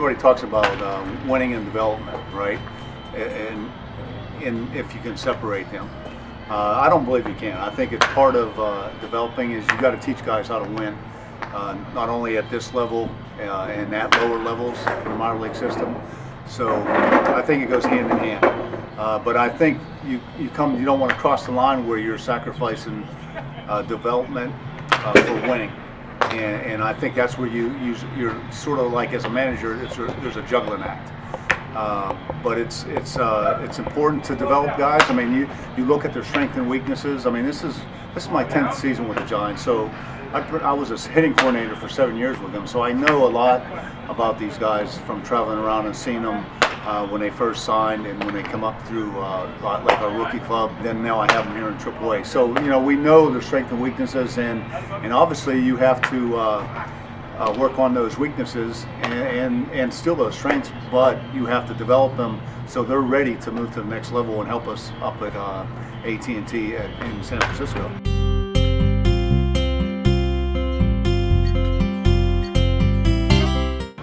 everybody talks about winning and development, right? And if you can separate them. I don't believe you can. I think it's part of developing is you got to teach guys how to win, not only at this level and at lower levels in the minor league system. So I think it goes hand in hand. But I think you don't want to cross the line where you're sacrificing development for winning. And I think that's where you're sort of like, as a manager, there's a juggling act. But it's important to develop guys. I mean, you look at their strengths and weaknesses. I mean, this is my 10th season with the Giants, so I was a hitting coordinator for 7 years with them, so I know a lot about these guys from traveling around and seeing them when they first signed and when they come up through like our rookie club. Then now I have them here in AAA. So we know their strengths and weaknesses, and obviously you have to work on those weaknesses and still those strengths, but you have to develop them so they're ready to move to the next level and help us up at AT&T in San Francisco.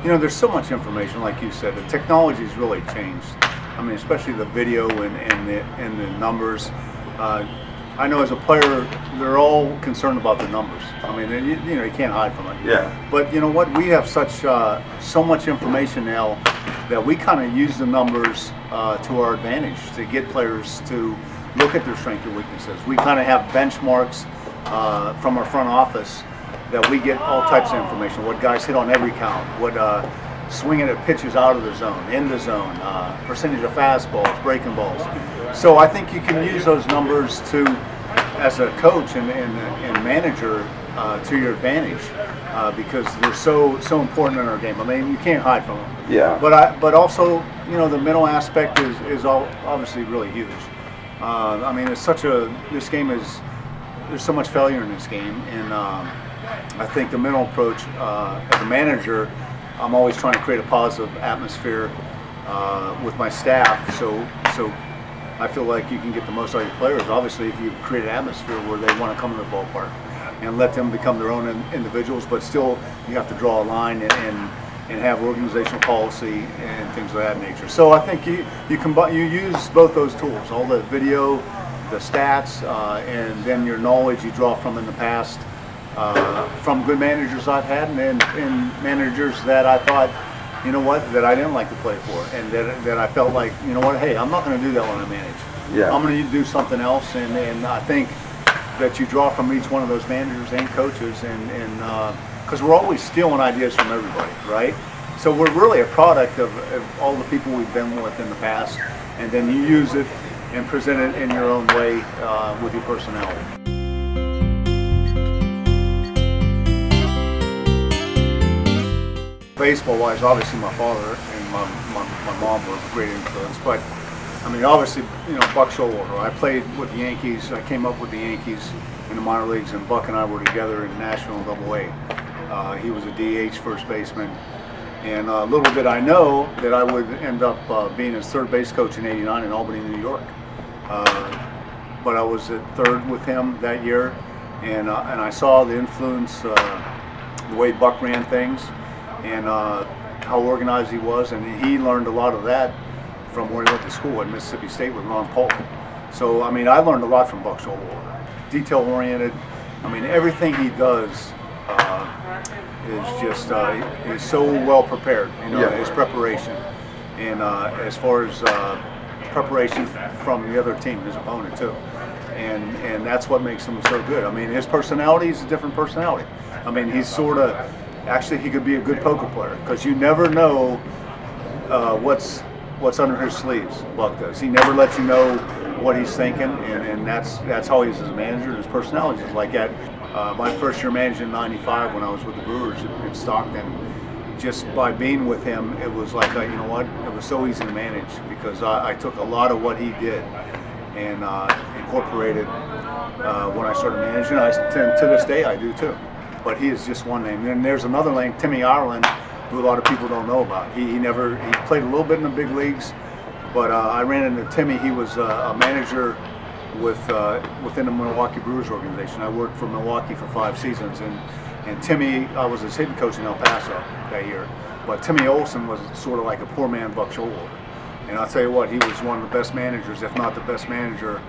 There's so much information, like you said. The technology's really changed. I mean, especially the video and the numbers. I know as a player, they're all concerned about the numbers. I mean, you can't hide from it. Yeah. But you know what? We have so much information now that we kind of use the numbers to our advantage to get players to look at their strengths and weaknesses. We kind of have benchmarks from our front office that we get all types of information. What guys hit on every count, what swinging at pitches out of the zone, in the zone, percentage of fastballs, breaking balls. So I think you can use those numbers as a coach and manager to your advantage because they're so important in our game. I mean, you can't hide from them. Yeah. But also, the mental aspect is obviously really huge. I mean, this game there's so much failure in this game, and I think the mental approach as a manager, I'm always trying to create a positive atmosphere with my staff. So I feel like you can get the most out of your players. Obviously, if you create an atmosphere where they want to come to the ballpark and let them become their own individuals, but still you have to draw a line and have organizational policy and things of that nature. So I think you use both those tools, all the video, the stats, and then your knowledge you draw from in the past, from good managers I've had and managers that I thought, that I didn't like to play for, and that I felt like, hey, I'm not going to do that when I manage. Yeah. I'm going to do something else, and I think that you draw from each one of those managers and coaches, and because we're always stealing ideas from everybody, right? So we're really a product of all the people we've been with in the past, and then you use it and present it in your own way with your personality. Baseball-wise, obviously my father and my mom were a great influence, but I mean, obviously, Buck Showalter. I played with the Yankees. I came up with the Yankees in the minor leagues, and Buck and I were together in Nashville and AA. He was a DH first baseman, and little did I know that I would end up being his third base coach in '89 in Albany, New York. But I was at third with him that year, and I saw the influence, the way Buck ran things, and how organized he was, and he learned a lot of that from where he went to school at Mississippi State with Ron Polk. So I mean, I learned a lot from Buck Showalter. Detail-oriented. I mean, everything he does is just he's so well prepared. His preparation, and as far as preparation from the other team, his opponent too, and that's what makes him so good. I mean, his personality is a different personality. I mean, he's actually he could be a good poker player, because you never know what's under his sleeves. Buck does. He never lets you know what he's thinking, and that's how he is as a manager. And his personality is like that. My first year managing in '95, when I was with the Brewers in Stockton, just by being with him, it was like, you know what, it was so easy to manage, because I took a lot of what he did and incorporated when I started managing. To this day I do too. But he is just one name. And then there's another name, Timmy Ireland, who a lot of people don't know about. He played a little bit in the big leagues, but I ran into Timmy. He was a manager within the Milwaukee Brewers organization. I worked for Milwaukee for 5 seasons, and Timmy, I was his hitting coach in El Paso that year. But Timmy Olson was sort of like a poor man Buck Showalter. And I'll tell you what, he was one of the best managers, if not the best manager,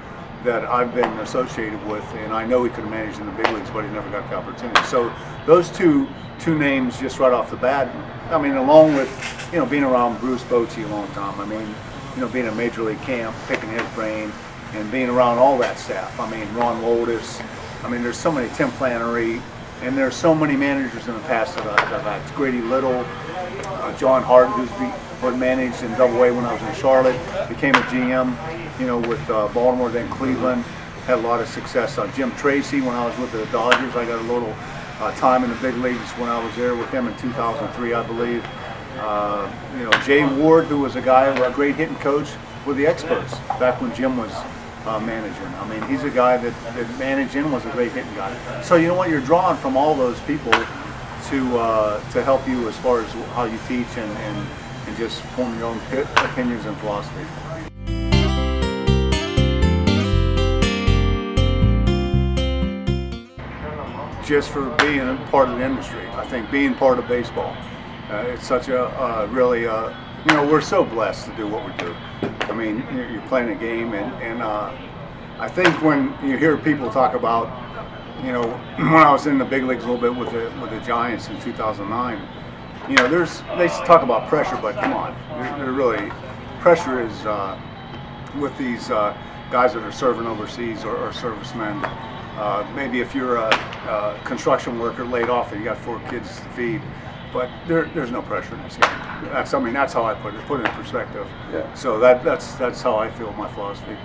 that I've been associated with. And I know he could have managed in the big leagues, but he never got the opportunity. So those two names just right off the bat. I mean, along with, you know, being around Bruce Bochy a long time. I mean, you know, being in a major league camp, picking his brain, and being around all that staff. I mean, Ron Woldis. I mean, there's so many, Tim Flannery, and there's so many managers in the past that I've had. Grady Little, John Hart, who's managed in Double-A when I was in Charlotte, became a GM, you know, with Baltimore, then Cleveland, had a lot of success. Jim Tracy, when I was with the Dodgers, I got a little time in the big leagues when I was there with them in 2003, I believe. You know, Jay Ward, who was a guy, a great hitting coach with the Expos back when Jim was managing. I mean, he's a guy that managed and was a great hitting guy. So you know what, you're drawing from all those people to help you as far as how you teach and just form your own opinions and philosophy. Just for being part of the industry. I think being part of baseball, it's such a really, you know, we're so blessed to do what we do. I mean, you're playing a game, and I think when you hear people talk about, you know, when I was in the big leagues a little bit with the Giants in 2009, you know, they talk about pressure, but come on, they're really, pressure is with these guys that are serving overseas or servicemen. Maybe if you're a construction worker laid off and you got 4 kids to feed, but there's no pressure in this game. I mean, that's how I put it in perspective. Yeah. So that's how I feel my philosophy.